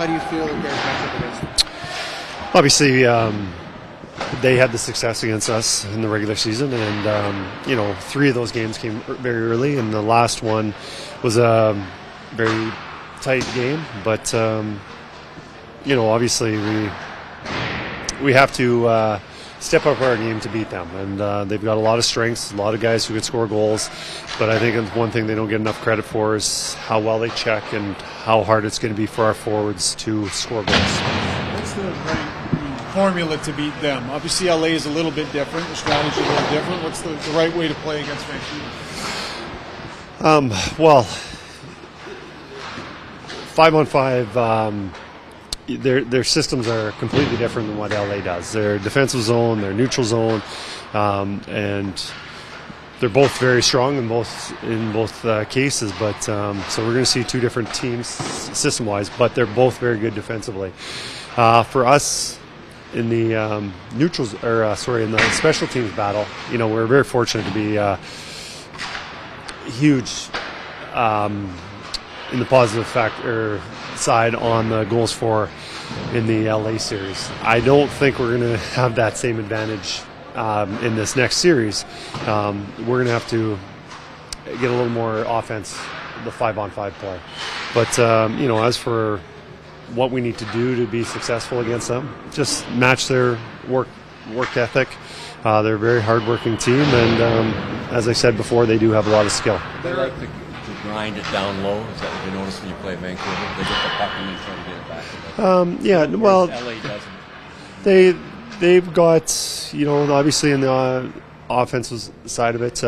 do you feel you guys match up against them? Obviously, they had the success against us in the regular season, and 3 of those games came very early, and the last one was a very tight game. But obviously we have to step up our game to beat them, and they've got a lot of strengths, a lot of guys who can score goals. But I think one thing they don't get enough credit for is how well they check and how hard it's going to be for our forwards to score goals. What's the right formula to beat them? Obviously, LA is a little bit different. The strategy is a little different. What's the right way to play against Vancouver? Well, 5-on-5, their systems are completely different than what LA does. Their defensive zone, their neutral zone, and they're both very strong in both cases. But so we're going to see 2 different teams system-wise, but they're both very good defensively. For us, in the in the special teams battle, we're very fortunate to be huge in the positive side on the goals for in the LA series. I don't think we're going to have that same advantage in this next series. We're going to have to get a little more offense, the 5-on-5 play. But as for what we need to do to be successful against them, just match their work ethic. They're a very hard-working team, and as I said before, they do have a lot of skill. They like to grind it down low. Is that what you notice when you play Vancouver? They get the puck and then try to get it back. Well, LA doesn't. They've got, obviously in the offensive side of it,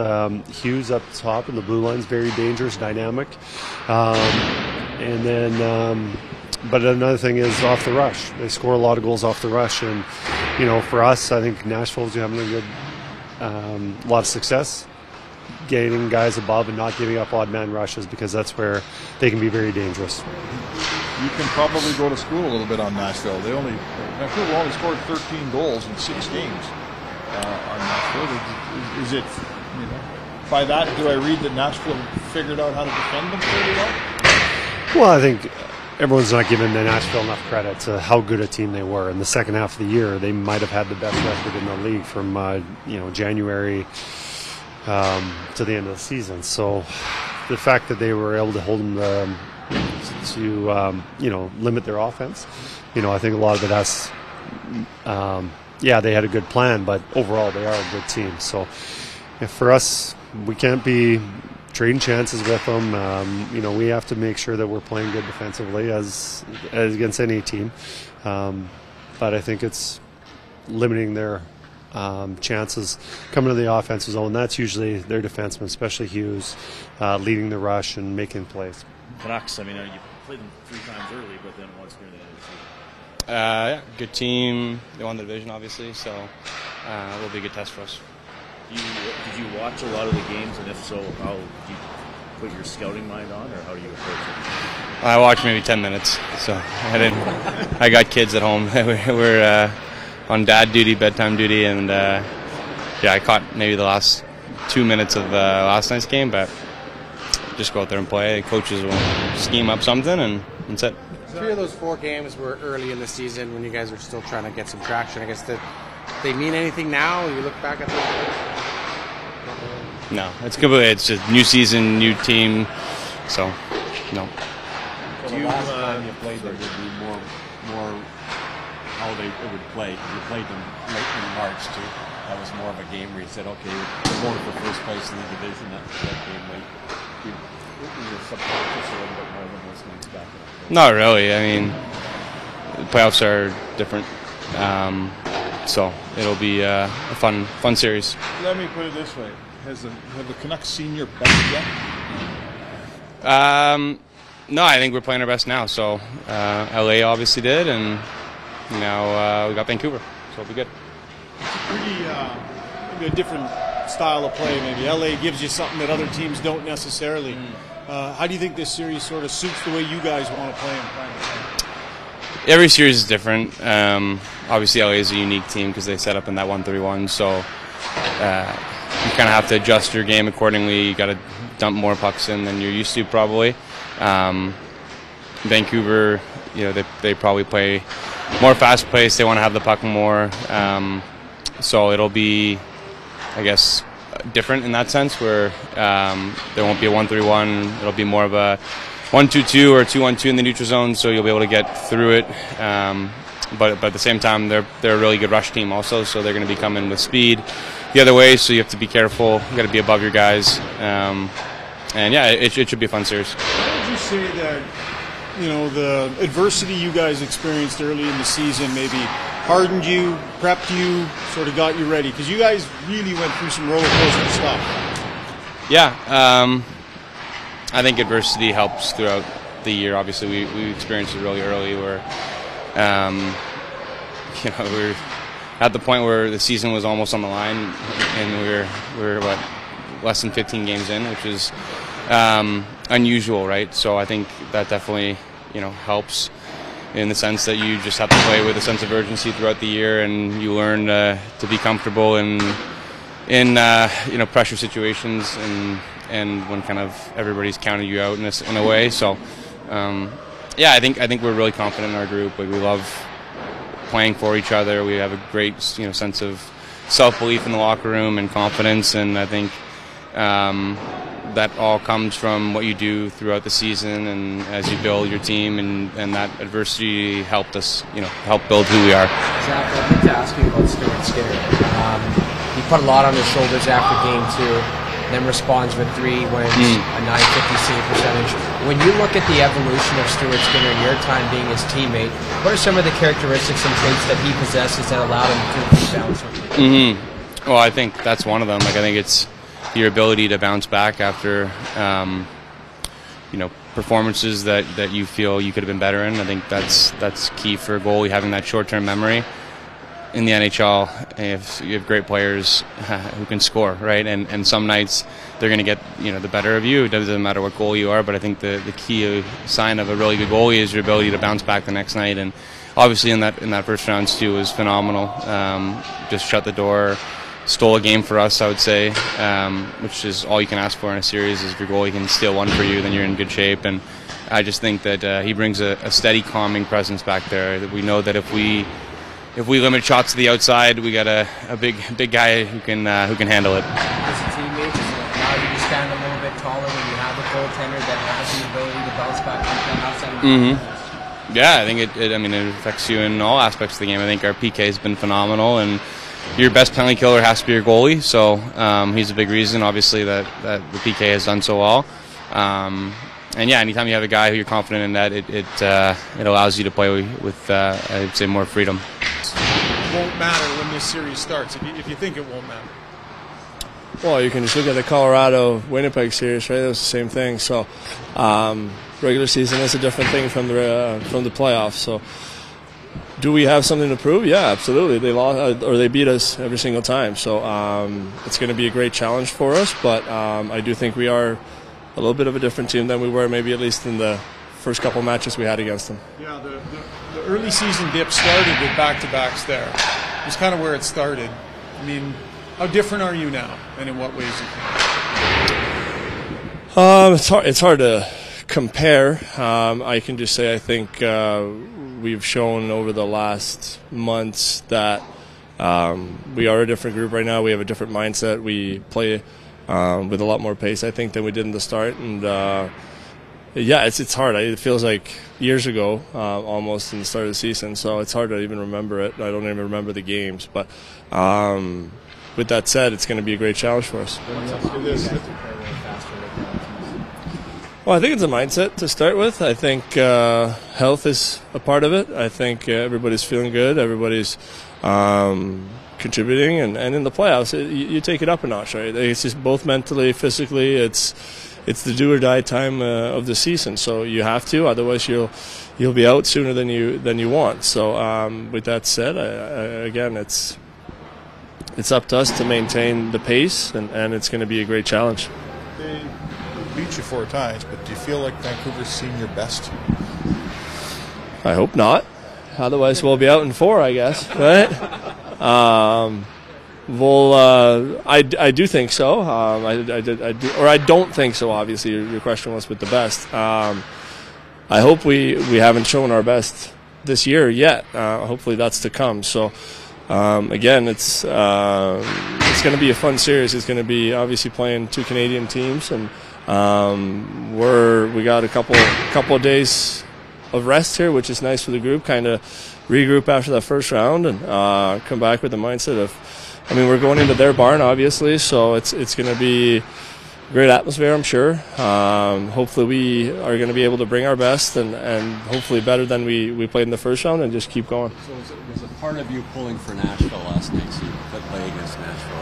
Hughes up top in the blue line is very dangerous, dynamic, and then. But another thing is off the rush. They score a lot of goals off the rush, and for us, I think Nashville's having a lot of success getting guys above and not giving up odd man rushes, because that's where they can be very dangerous. You can probably go to school a little bit on Nashville. Vancouver only scored 13 goals in 6 games on Nashville. Is it by that do I read that Nashville figured out how to defend them pretty well? Well, I think everyone's not giving Nashville enough credit to how good a team they were. In the second half of the year, they might have had the best record in the league from January to the end of the season. So the fact that they were able to hold them to limit their offense, I think a lot of it has. They had a good plan, but overall they are a good team. So for us, we can't be trading chances with them. We have to make sure that we're playing good defensively as against any team. But I think it's limiting their chances coming to the offensive zone. That's usually their defensemen, especially Hughes, leading the rush and making plays. Canucks, you played them 3 times early, but then once near the end of the season. Good team. They won the division, obviously, so it will be a good test for us. Did you watch a lot of the games, and if so, how do you put your scouting mind on, or how do you approach it? I watched maybe 10 minutes, so I got kids at home. We're on dad duty, bedtime duty, and I caught maybe the last 2 minutes of last night's game, but just go out there and play. The coaches will scheme up something, and that's it. 3 of those 4 games were early in the season when you guys were still trying to get some traction. I guess that they mean anything now? You look back at those games? No, it's just new season, new team, so no. So the last time you played them would be more how they would play. You played them late in March too. That was more of a game where you said, okay, we're going for first place in the division. That game might be your subconscious a little bit more than what's next back. Not really. I mean, the playoffs are different. So it'll be a fun series. Let me put it this way: have the Canucks seen your best yet? No, I think we're playing our best now. So LA obviously did, and now we got Vancouver, so it'll be good. It's pretty maybe a different style of play. Maybe LA gives you something that other teams don't necessarily. How do you think this series sort of suits the way you guys want to play and plan to play? Every series is different. Obviously, LA is a unique team because they set up in that 131, so you kind of have to adjust your game accordingly. You got to dump more pucks in than you're used to, probably. Vancouver, they probably play more fast-paced. They want to have the puck more. So it'll be, I guess, different in that sense, where there won't be a 1-3-1. It'll be more of a 1-2-2 or 2-1-2 in the neutral zone. So you'll be able to get through it. But at the same time, they're a really good rush team also. So they're going to be coming with speed the other way. So you have to be careful. You got to be above your guys. And yeah, it should be a fun series. How would you say that, the adversity you guys experienced early in the season maybe hardened you, prepped you, sort of got you ready? Because you guys really went through some roller coaster stuff. Yeah, I think adversity helps throughout the year. Obviously, we experienced it really early, where we're at the point where the season was almost on the line, and we're what, less than 15 games in, which is unusual, right? So I think that definitely helps in the sense that you just have to play with a sense of urgency throughout the year, and you learn to be comfortable in pressure situations and when kind of everybody's counting you out in a way. So yeah, I think we're really confident in our group. Like, we love playing for each other. We have a great sense of self-belief in the locker room and confidence, and I think that all comes from what you do throughout the season and as you build your team, and that adversity helped us, help build who we are. Zach, I'd like to ask you about Stuart Skinner. He put a lot on his shoulders after Game 2, then responds with 3 wins, a .950 save percentage. When you look at the evolution of Stuart Skinner in your time being his teammate, what are some of the characteristics and traits that he possesses that allowed him to rebound so quickly? Well, I think that's one of them. Like, I think it's your ability to bounce back after performances that you feel you could have been better in. I think that's key for a goalie, having that short-term memory. In the NHL, you have great players who can score, right? And some nights they're going to get the better of you. It doesn't matter what goal you are, but I think the key sign of a really good goalie is your ability to bounce back the next night. And obviously in that first round, Stu was phenomenal. Just shut the door. Stole a game for us, I would say, which is all you can ask for in a series. Is if your goalie can steal one for you, then you're in good shape. And I just think that he brings a steady, calming presence back there. That we know that if we limit shots to the outside, we got a big guy who can handle it. As a teammate, does it allow you to stand a little bit taller when you have a goaltender that has the ability to bounce back from that outside? Yeah, I think it affects you in all aspects of the game. I think our PK has been phenomenal, and your best penalty killer has to be your goalie. So he's a big reason, obviously, that the PK has done so well. And yeah, anytime you have a guy who you're confident in, that it allows you to play with I'd say more freedom. Won't matter when this series starts if you think it won't matter. Well, you can just look at the Colorado-Winnipeg series, right? It was the same thing. So regular season is a different thing from the playoffs. So do we have something to prove? Yeah, absolutely. They lost or they beat us every single time. So it's going to be a great challenge for us. But I do think we are a little bit of a different team than we were maybe at least in the first couple matches we had against them. Yeah, the early season dip started with back-to-backs there. It was kind of where it started. I mean, how different are you now, and in what ways do you think? It's hard to compare. I can just say I think we've shown over the last months that we are a different group right now. We have a different mindset. We play with a lot more pace, I think, than we did in the start. And yeah, it's hard. It feels like years ago, almost in the start of the season. So it's hard to even remember it. I don't even remember the games. But with that said, it's going to be a great challenge for us. Well, I think it's a mindset to start with. I think health is a part of it. I think everybody's feeling good. Everybody's contributing. And in the playoffs, you take it up a notch, right? It's just both mentally, physically. It's the do or die time of the season, so you have to. Otherwise, you'll be out sooner than you want. So, with that said, again, it's up to us to maintain the pace, and it's going to be a great challenge. They beat you 4 times, but do you feel like Vancouver's seen your best? I hope not. Otherwise, we'll be out in 4, I guess. Right? I do think so. I do, or I don't think so. Obviously, your question was with the best. I hope we haven't shown our best this year yet. Hopefully that's to come. So again, it's going to be a fun series. It's going to be obviously playing 2 Canadian teams, and we got a couple of days of rest here, which is nice for the group. Kind of regroup after that first round and come back with the mindset of, I mean, we're going into their barn obviously, so it's going to be great atmosphere, I'm sure. Hopefully we are going to be able to bring our best and hopefully better than we played in the first round and just keep going. So was it part of you pulling for Nashville last night so you could play against Nashville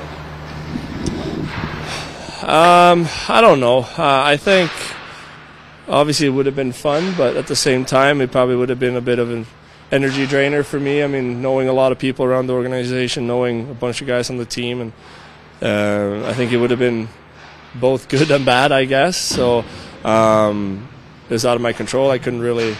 again? I don't know. I think obviously it would have been fun, but at the same time it probably would have been a bit of an energy drainer for me. I mean, knowing a lot of people around the organization, knowing a bunch of guys on the team, and I think it would have been both good and bad, I guess. So it was out of my control. I couldn't really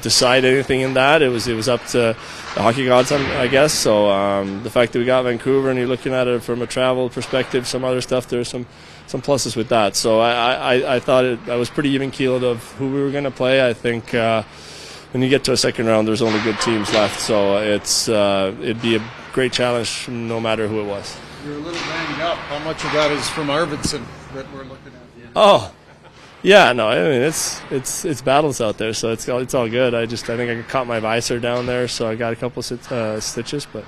decide anything in that. It was up to the hockey gods, I guess. So the fact that we got Vancouver and you're looking at it from a travel perspective, some other stuff, there's some pluses with that. So I thought I was pretty even-keeled of who we were going to play. I think when you get to a second round, there's only good teams left. So it'd be a great challenge no matter who it was. You're a little banged up. How much of that is from Arvidsson that we're looking at? Oh, yeah, no, I mean it's battles out there, so it's all good. I think I caught my visor down there, so I got a couple stitches, but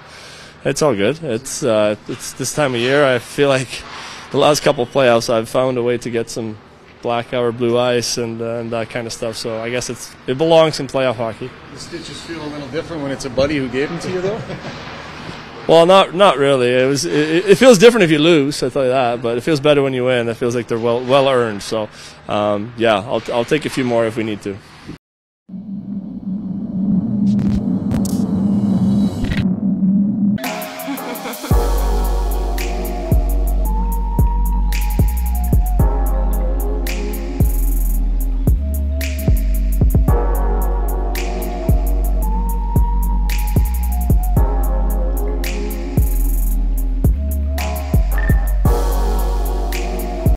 it's all good. It's this time of year. I feel like the last couple of playoffs, I've found a way to get some blackout or blue ice and that kind of stuff. So I guess it belongs in playoff hockey. The stitches feel a little different when it's a buddy who gave them to you, though. Well, not really. It feels different if you lose, I'll tell you that. But it feels better when you win. It feels like they're well earned. So, yeah, I'll take a few more if we need to.